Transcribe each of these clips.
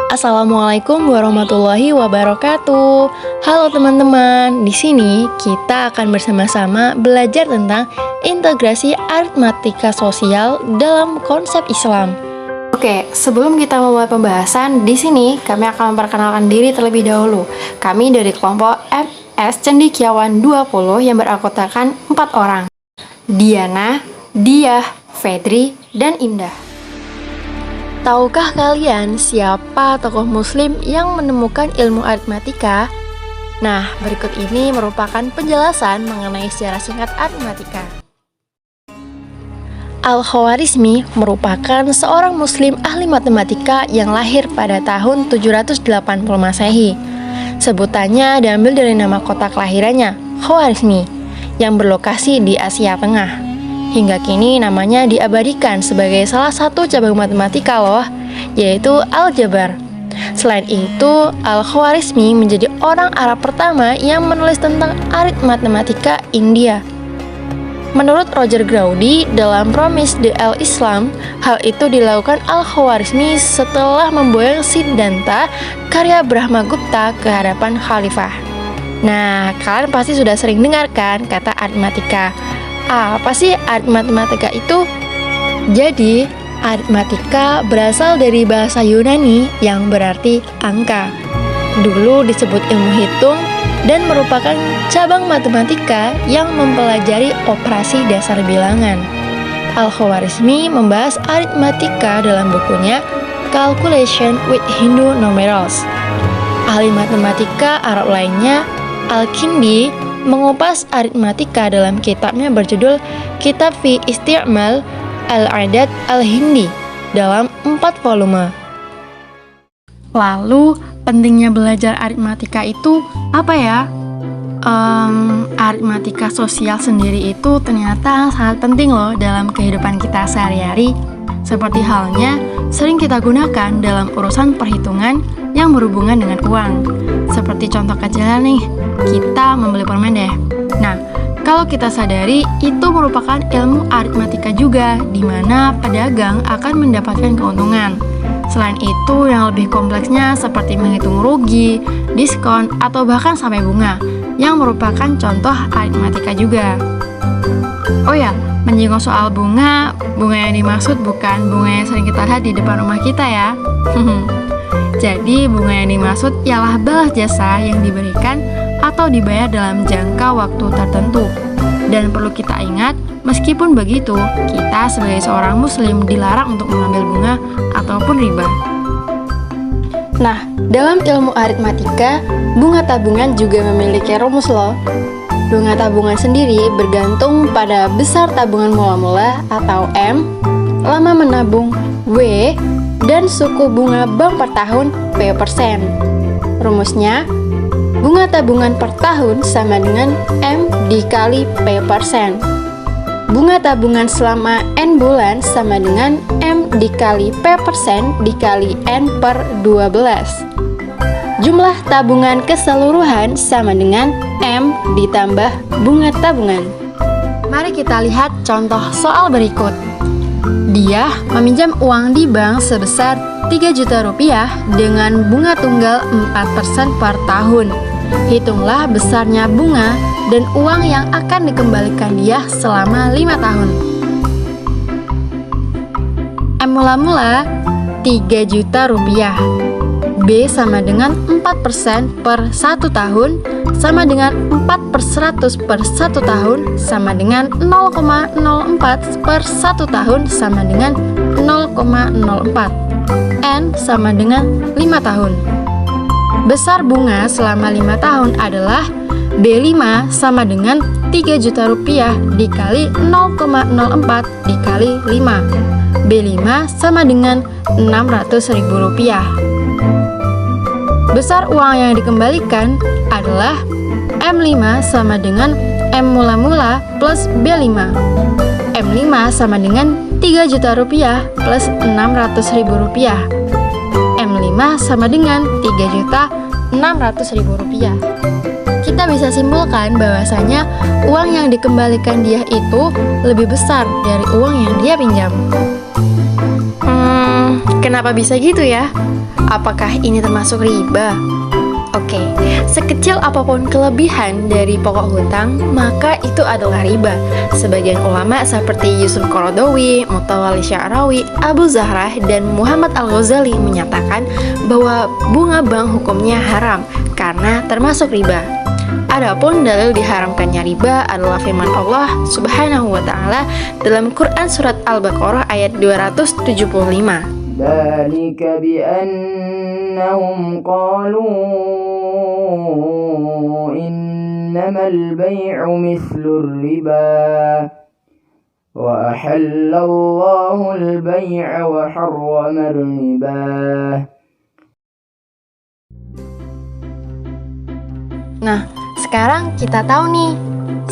Assalamualaikum warahmatullahi wabarakatuh. Halo teman-teman, di sini kita akan bersama-sama belajar tentang integrasi aritmatika sosial dalam konsep Islam. Oke, sebelum kita memulai pembahasan, di sini kami akan memperkenalkan diri terlebih dahulu. Kami dari kelompok MS Cendekiawan 20 yang beranggotakan 4 orang. Diana, Diah, Fedri, dan Indah. Tahukah kalian siapa tokoh muslim yang menemukan ilmu aritmatika? Nah, berikut ini merupakan penjelasan mengenai sejarah singkat aritmatika. Al-Khwarizmi merupakan seorang muslim ahli matematika yang lahir pada tahun 780 Masehi. Sebutannya diambil dari nama kota kelahirannya, Khwarizmi, yang berlokasi di Asia Tengah. Hingga kini namanya diabadikan sebagai salah satu cabang matematika loh, yaitu aljabar. Selain itu, Al-Khwarizmi menjadi orang Arab pertama yang menulis tentang aritmatika India. Menurut Roger Graudy dalam Promise de Islam, hal itu dilakukan Al-Khwarizmi setelah memboyong Siddhanta karya Brahmagupta ke hadapan khalifah. Nah, kalian pasti sudah sering dengarkan kata aritmatika. Apa sih aritmatika itu? Jadi, aritmatika berasal dari bahasa Yunani yang berarti angka. Dulu disebut ilmu hitung dan merupakan cabang matematika yang mempelajari operasi dasar bilangan. Al-Khwarizmi membahas aritmatika dalam bukunya Calculation with Hindu Numerals. Ahli matematika Arab lainnya, Al-Kindi, mengupas aritmatika dalam kitabnya berjudul Kitab fi Isti'mal Al-Adad Al-Hindi dalam 4 volume. Lalu, pentingnya belajar aritmatika itu apa ya? Aritmatika sosial sendiri itu ternyata sangat penting loh dalam kehidupan kita sehari-hari. Seperti halnya sering kita gunakan dalam urusan perhitungan yang berhubungan dengan uang. Seperti contoh kecilnya nih, kita membeli permen deh. Nah, kalau kita sadari, itu merupakan ilmu aritmatika juga, di mana pedagang akan mendapatkan keuntungan. Selain itu, yang lebih kompleksnya seperti menghitung rugi, diskon, atau bahkan sampai bunga, yang merupakan contoh aritmatika juga. Oh ya, menyinggung soal bunga yang dimaksud bukan bunga yang sering kita lihat di depan rumah kita ya. Jadi, bunga yang dimaksud ialah balas jasa yang diberikan atau dibayar dalam jangka waktu tertentu. Dan perlu kita ingat, meskipun begitu, kita sebagai seorang muslim dilarang untuk mengambil bunga ataupun riba. Nah, dalam ilmu aritmatika, bunga tabungan juga memiliki rumus loh. Bunga tabungan sendiri bergantung pada besar tabungan mula-mula atau M, lama menabung W, dan suku bunga bank per tahun P%. Rumusnya, bunga tabungan per tahun sama dengan M dikali P%. Bunga tabungan selama N bulan sama dengan M dikali P% dikali N per 12. Jumlah tabungan keseluruhan sama dengan M ditambah bunga tabungan. Mari kita lihat contoh soal berikut. Dia meminjam uang di bank sebesar 3 juta rupiah dengan bunga tunggal 4% per tahun. Hitunglah besarnya bunga dan uang yang akan dikembalikan dia selama 5 tahun. M mula-mula 3 juta rupiah. B sama dengan 4% per 1 tahun sama dengan 4 per 100 per 1 tahun sama dengan 0,04 per 1 tahun sama dengan 0,04. N sama dengan 5 tahun. Besar bunga selama 5 tahun adalah B5 sama dengan 3 juta rupiah dikali 0,04 dikali 5. B5 sama dengan 600.000 rupiah. Besar uang yang dikembalikan adalah M5 sama dengan M mula-mula plus B5. M5 sama dengan 3 juta rupiah plus 600.000 rupiah. M5 sama dengan 3.600.000 rupiah. Kita bisa simpulkan bahwasanya uang yang dikembalikan dia itu lebih besar dari uang yang dia pinjam. Kenapa bisa gitu ya? Apakah ini termasuk riba? Oke, sekecil apapun kelebihan dari pokok hutang, maka itu adalah riba. Sebagian ulama seperti Yusuf Qaradawi, Mutawalli Sya'rawi, Abu Zahrah, dan Muhammad Al-Ghazali menyatakan bahwa bunga bank hukumnya haram karena termasuk riba. Adapun dalil diharamkannya riba adalah firman Allah Subhanahu wa taala dalam Quran surat Al-Baqarah ayat 275. ذلك بأنهم قالوا إنما البيع مثل الربا وأحل الله البيع وحرم الربا. Nah, sekarang kita tahu nih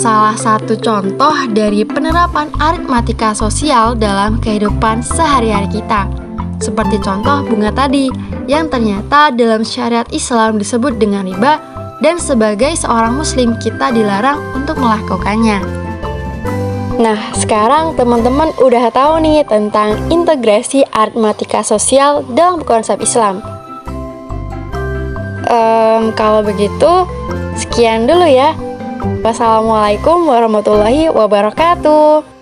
salah satu contoh dari penerapan aritmatika sosial dalam kehidupan sehari-hari kita. Seperti contoh bunga tadi, yang ternyata dalam syariat Islam disebut dengan riba dan sebagai seorang muslim kita dilarang untuk melakukannya. Nah, sekarang teman-teman udah tahu nih tentang integrasi aritmatika sosial dalam konsep Islam. Kalau begitu, sekian dulu ya. Wassalamualaikum warahmatullahi wabarakatuh.